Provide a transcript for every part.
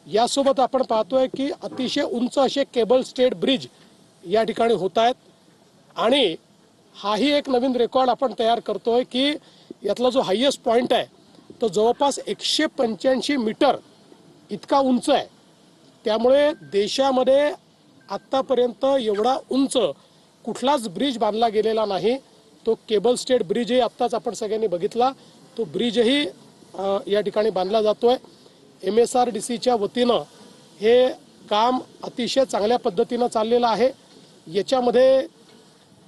यासोबत आपण पाहतोय की अतिशय उंच असे केबल स्टेड ब्रिज या ठिकाणी होत आहेत आणि हाही एक नवीन रेकॉर्ड आपण तयार करतोय की यातला जो हायेस्ट पॉइंट आहे तो जवळपास 185 मीटर इतका उंच आहे। त्यामुळे देशामध्ये आतापर्यंत एवढा उंच कुठलाच ब्रिज बांधला गेलेला नाही। तो केबल स्टेड ब्रिज ही आत्ताच आपण सगळ्यांनी बघितला, तो ब्रिजही या ठिकाणी बांधला जातोय। MSRDCच्या वतीनं हे काम अतिशय चांगल्या पद्धतीनं चाललेलं आहे। याच्यामध्ये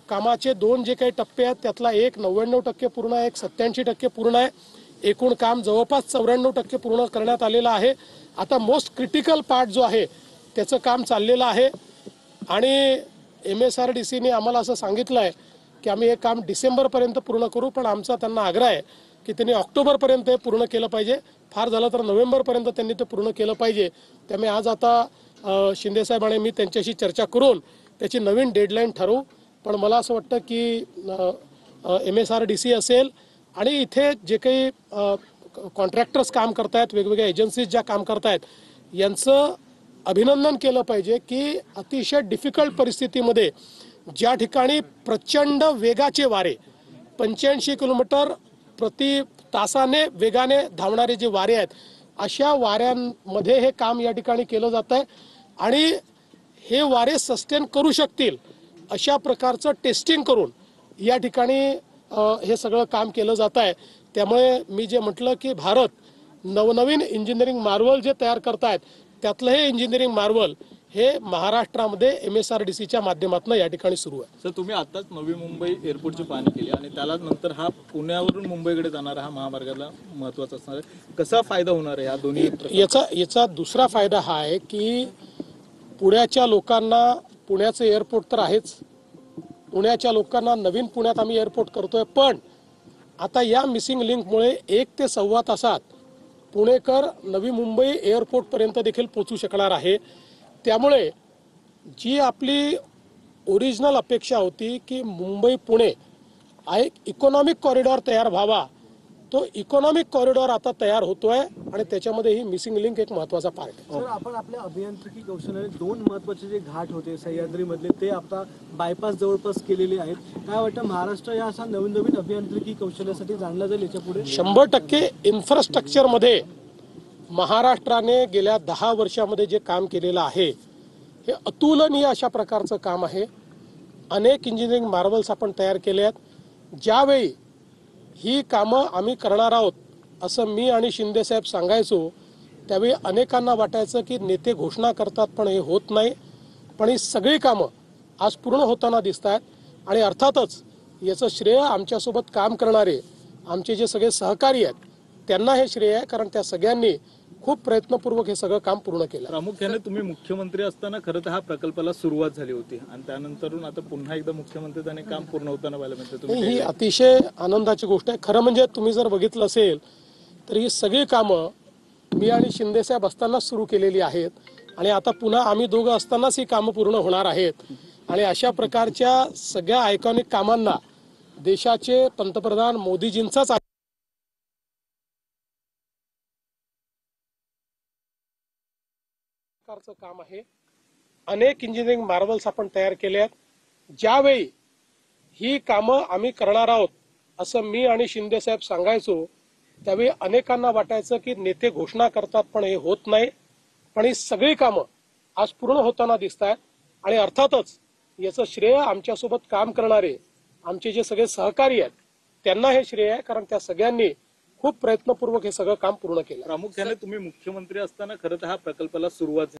कामाचे दोन जे काही टप्पे आहेत त्यातला एक 99% पूर्ण आहे, एक 87% पूर्ण आहे। एकूण काम जवळपास 94% पूर्ण करण्यात आलेलं आहे। आता मोस्ट क्रिटिकल पार्ट जो आहे त्याचं काम चाललेलं आहे आणि MSRDCने आम्हाला असं सांगितलं आहे की आम्ही हे काम डिसेंबरपर्यंत पूर्ण करू, पण आमचा त्यांना आग्रह आहे की त्यांनी ऑक्टोबरपर्यंत हे पूर्ण केलं पाहिजे, फार झालं तर नोव्हेंबरपर्यंत त्यांनी ते पूर्ण केलं पाहिजे। त्यामुळे आज आता शिंदेसाहेब आणि मी त्यांच्याशी चर्चा करून त्याची नवीन डेडलाईन ठरवू। पण मला असं वाटतं की MSRDC असेल आणि इथे जे काही कॉन्ट्रॅक्टर्स काम करतायत, वेगवेगळ्या एजन्सीज ज्या काम करतायत, यांचं अभिनंदन केलं पाहिजे की अतिशय डिफिकल्ट परिस्थितीमध्ये ज्या ठिकाणी प्रचंड वेगाचे वारे 85 किलोमीटर प्रति तासाने वेगाने धावणारे जे वारे आहेत, अशा वाऱ्यांमध्ये हे काम या ठिकाणी केलं जात आहे आणि हे वारे सस्टेन करू शकतील अशा प्रकारचं टेस्टिंग करून या ठिकाणी हे सगळं काम केलं जात आहे। त्यामुळे मी जे म्हटलं की भारत नवनवीन इंजिनिअरिंग मार्वल जे तयार करतायत त्यातलं हे इंजिनिअरिंग मार्वल हे महाराष्ट्रामध्ये MSRDCच्या माध्यमातून या ठिकाणी सुरू आहे। सर, तुम्ही आताच नवी मुंबई एअरपोर्टची पाहणी केली आणि त्याला नंतर हा पुण्यावरून मुंबईकडे जाणारा हा महामार्गाला महत्त्वाचा असणार आहे, कसा फायदा होणार आहे या दोन्ही? याचा दुसरा फायदा हा आहे की पुण्याच्या लोकांना, पुण्याचं एअरपोर्ट तर आहेच, पुण्याच्या लोकांना नवीन पुण्यात आम्ही एअरपोर्ट करतोय, पण आता या मिसिंग लिंकमुळे 1 ते सव्वा तासात पुणेकर नवी मुंबई एअरपोर्टपर्यंत देखील पोहोचू शकणार आहे। त्यामुळे जी आपली ओरिजिनल अपेक्षा होती की मुंबई पुणे एक इकॉनॉमिक कॉरिडॉर तयार व्हावा, तो इकॉनॉमिक कॉरिडॉर आता तयार होतोय आणि त्याच्यामध्ये ही मिसिंग लिंक एक महत्त्वाचा पार्ट आहे। सर, आपण आपल्या अभियांत्रिकी कौशल्याने 2 महत्त्वाचे जे घाट होते सह्याद्रीमधले ते आता बायपास जवळपास केलेले आहेत। काय वाटतं, महाराष्ट्र या असा नवीन अभियांत्रिकी कौशल्यासाठी जाणला जाईल याच्या पुढे? 100% इन्फ्रास्ट्रक्चरमध्ये महाराष्ट्राने गेल्या 10 वर्षामध्ये जे काम केलेलं आहे हे अतुलनीय अशा प्रकारचं काम आहे। अनेक इंजिनिअरिंग मार्वल्स आपण तयार केले आहेत। ज्यावेळी ही कामं आम्ही करणार आहोत असं मी आणि शिंदेसाहेब सांगायचो, त्यावेळी अनेकांना वाटायचं की नेते घोषणा करतात पण हे होत नाही, पण ही सगळी कामं आज पूर्ण होताना दिसत आहेत आणि अर्थातच याचं श्रेय आमच्यासोबत काम करणारे आमचे जे सगळे सहकारी आहेत त्यांना हे श्रेय आहे, कारण त्या सगळ्यांनी खूप प्रयत्नपूर्वक हे सगळं काम पूर्ण केलं। प्रामुख्याने तुम्ही मुख्यमंत्री असताना खरं तर हा प्रकल्पाला सुरुवात झाली होती आणि त्यानंतरून आता पुन्हा एकदा मुख्यमंत्री त्याने काम पूर्ण होताना पाहायला मिळतं। ही अतिशय आनंदाची गोष्ट आहे। खरं म्हणजे तुम्ही जर बघितलं असेल तर ही सगळी कामं मी आणि शिंदेसाहेब असताना सुरू केलेली आहेत आणि आता पुन्हा आम्ही दोघं असतानाच ही कामं पूर्ण होणार आहेत आणि अशा प्रकारच्या सगळ्या आयकॉनिक कामांना देशाचे पंतप्रधान मोदीजींचाच काम आहे। अनेक इंजिनिअरिंग मार्वल्स आपण तयार केले आहेत। ज्यावेळी ही कामं आम्ही करणार आहोत असं मी आणि शिंदेसाहेब सांगायचो, त्यावेळी अनेकांना वाटायचं की नेते घोषणा करतात पण हे होत नाही, पण ही सगळी कामं आज पूर्ण होताना दिसत आहेत आणि अर्थातच याचं श्रेय आमच्यासोबत काम करणारे आमचे जे सगळे सहकारी आहेत त्यांना हे श्रेय आहे, कारण त्या सगळ्यांनी खूप प्रयत्नपूर्वक हे सगळं काम पूर्ण केलं। प्रामुख्याने तुम्ही मुख्यमंत्री असताना खरं तर हा प्रकल्पाला सुरुवात